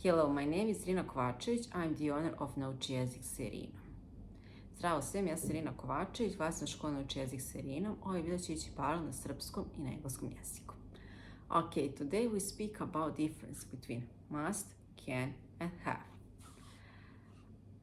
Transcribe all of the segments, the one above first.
Hello, my name is Irina Kovačević. I'm the owner of Nauči jezik s Irinom. Zdravo svem, ja sam Irina Kovačević, vlasnik škole Nauči jezik s Irinom. Ovaj video će ići paralelno na srpskom i na engleskom jeziku. Okay, today we speak about difference between must, can and have.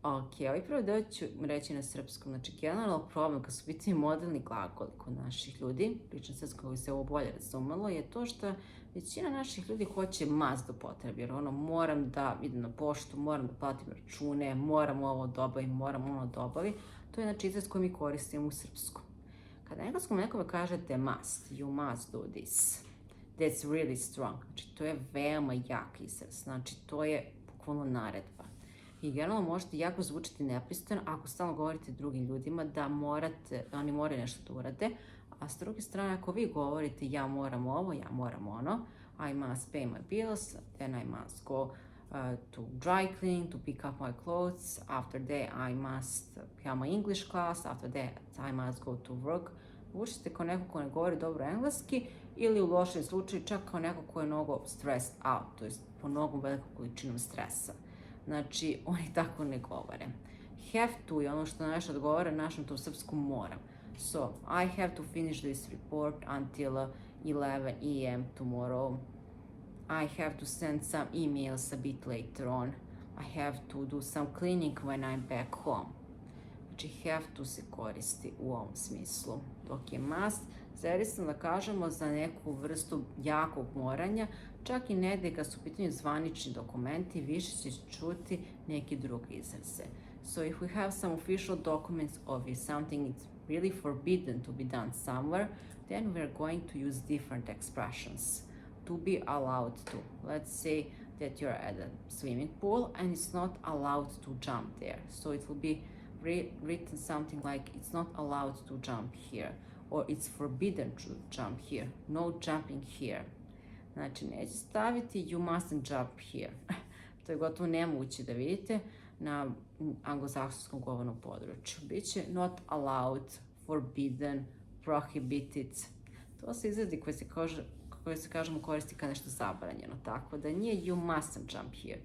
Ok, ovaj prvi deo ću reći na srpskom. Znači, generalno problem kad su biti moderni glagoli kod naših ljudi, pričam srpskom koji se ovo bolje razumelo, je to što većina naših ljudi hoće must da upotrebi, jer moram da idem na poštu, moram da platim račune, moram ovo da obavim, moram ono da obavim. To je znači izraz koji mi koristimo u srpskom. Kada na engleskom nekome kažete must, you must do this, that's really strong. Znači, to je veoma jak izraz, znači to je bukvalno naredba. I generalno možete jako zvučiti nepristojno ako stalno govorite drugim ljudima da oni moraju nešto da urade, a s druge strane ako vi govorite ja moram ovo, ja moram ono, I must pay my bills, then I must go to dry clean, to pick up my clothes, after that I must have my English class, after that I must go to work. Zvučite kao neko ko ne govori dobro engleski ili u lošem slučaju čak kao neko ko je mnogo stressed out, to je po mnogo velikom količinom stresa. Znači, oni tako ne govore. Have to je ono što nešto odgovara našem to u srpskom moram. So, I have to finish this report until 11 a.m. tomorrow. I have to send some emails a bit later on. I have to do some cleaning when I'm back home. Znači, have to se koristi u ovom smislu. Dok je must, zavisno da kažemo za neku vrstu jakog moranja, čak i ne da su u pitanju zvanični dokumenti, više će čuti neki drugi izraze. So if we have some official documents or if something is really forbidden to be done somewhere, then we're going to use different expressions. To be allowed to. Let's say that you're at a swimming pool and it's not allowed to jump there. So it will be written something like it's not allowed to jump here or it's forbidden to jump here. No jumping here. Znači, neće staviti you mustn't jump here. To je gotovo nemoguće da vidite na anglosaksonskom govornom području. Biće not allowed, forbidden, prohibited. To su izrazi koje se kažemo koristi kao nešto zabranjeno. Tako da nije you mustn't jump here.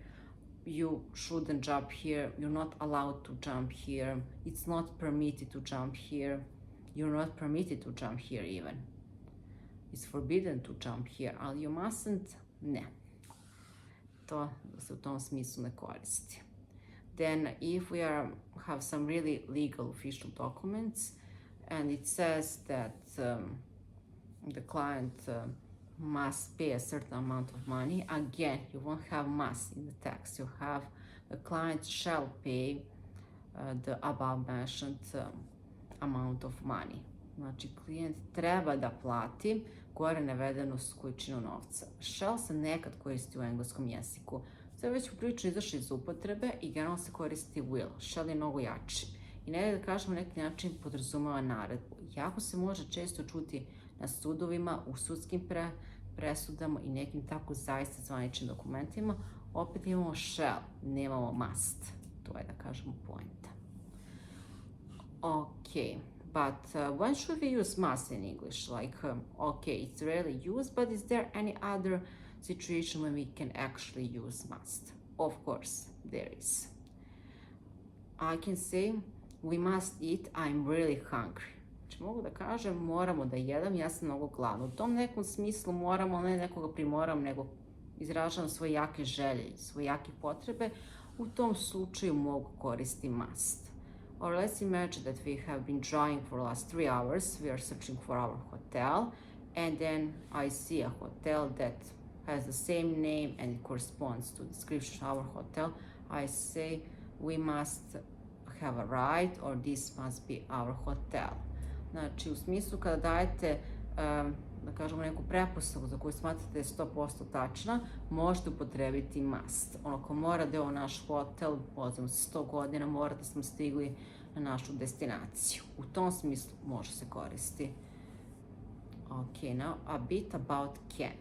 You shouldn't jump here. You're not allowed to jump here. It's not permitted to jump here. You're not permitted to jump here even. It's forbidden to jump here, ali you mustn't, ne. To se u tom smislu ne koristi. Then if we have some really legal official documents and it says that the client must pay a certain amount of money, again, you won't have must in the text. You have the client shall pay the above mentioned amount of money. Znači, klijent treba da plati gore navedenu količinu novca. Shall se nekad koristi u engleskom jeziku. To je već prilično izašlo iz upotrebe i generalno se koristi will. Shall je mnogo jači. I ne da kažemo neki način podrazumeva naredbu. Jako se može često čuti na sudovima, u sudskim presudama i nekim tako zaista zvaničnim dokumentima. Opet imamo shall, nemamo must. To je da kažemo pointa. Ok. But when should we use must in English? Like, okay, it's rarely used, but is there any other situation when we can actually use must? Of course, there is. I can say, we must eat, I'm really hungry. Znači, mogu da kažem, moramo da jedem, ja sam mnogo gladna. U tom nekom smislu moramo, ne nekoga primoram, nego izražavam svoje jake želje, svoje jake potrebe. U tom slučaju mogu koristiti must. Or let's imagine that we have been driving for the last 3 hours, we are searching for our hotel, and then I see a hotel that has the same name and it corresponds to the description of our hotel. I say we must have a ride or this must be our hotel. Znači, u smislu kada dajete, da kažemo, neku pretpostavku za koju smatrate da je 100% tačna, možete upotrebiti must. Ono ko mora da je ovo naš hotel, vozimo se 100 godina, mora da smo stigli na našu destinaciju. U tom smislu može se koristiti. Ok, now a bit about can.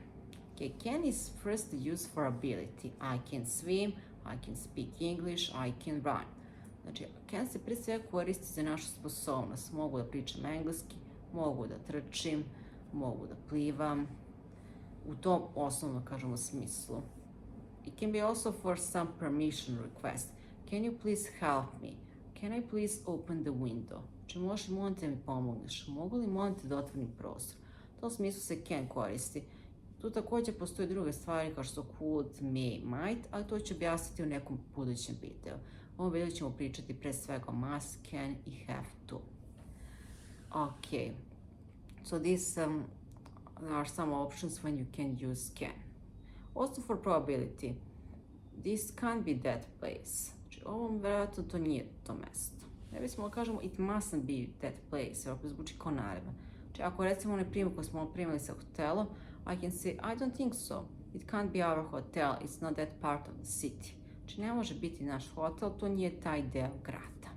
Okay, can is first used for ability. I can swim, I can speak English, I can run. Znači, can se pre svega koristi za našu sposobnost. Mogu da pričam engleski, mogu da trčim, mogu da plivam. U tom osnovno, kažemo, smislu. It can be also for some permission request. Can you please help me? Can I please open the window? Znači, možeš molim te mi pomogneš. Mogu li molim te da otvorim prozor? U tom smislu se can koristi. Tu također postoje druge stvari kao što could, may, might, ali to ću objasniti u nekom budućem videu. U ovom videu ćemo pričati pre svega must, can i have to. Okay, so these are some options when you can use can. Also for probability, this can't be that place. Znači, ovom vjerojatno to nije to mesto. Ne bismo kažemo it mustn't be that place, jer opet zvuči kao naredba. Znači, ako recimo onaj primjer koji smo primili sa hotelom, I can say, I don't think so. It can't be our hotel, it's not that part of the city. Znači, ne može biti naš hotel, to nije taj deo grada.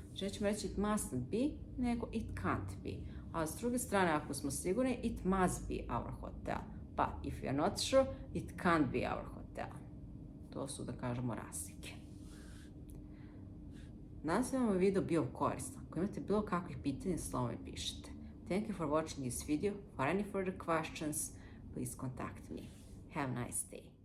Znači, nećemo reći it mustn't be, nego it can't be. A s druge strane, ako smo sigurni, it must be our hotel. But if you're not sure, it can't be our hotel. To su, da kažemo, razlike. Nadam se vam ovaj video bio koristan. Ako imate bilo kakvih pitanja, slobodno mi pišite. Thank you for watching this video. For any further questions, please contact me. Have a nice day.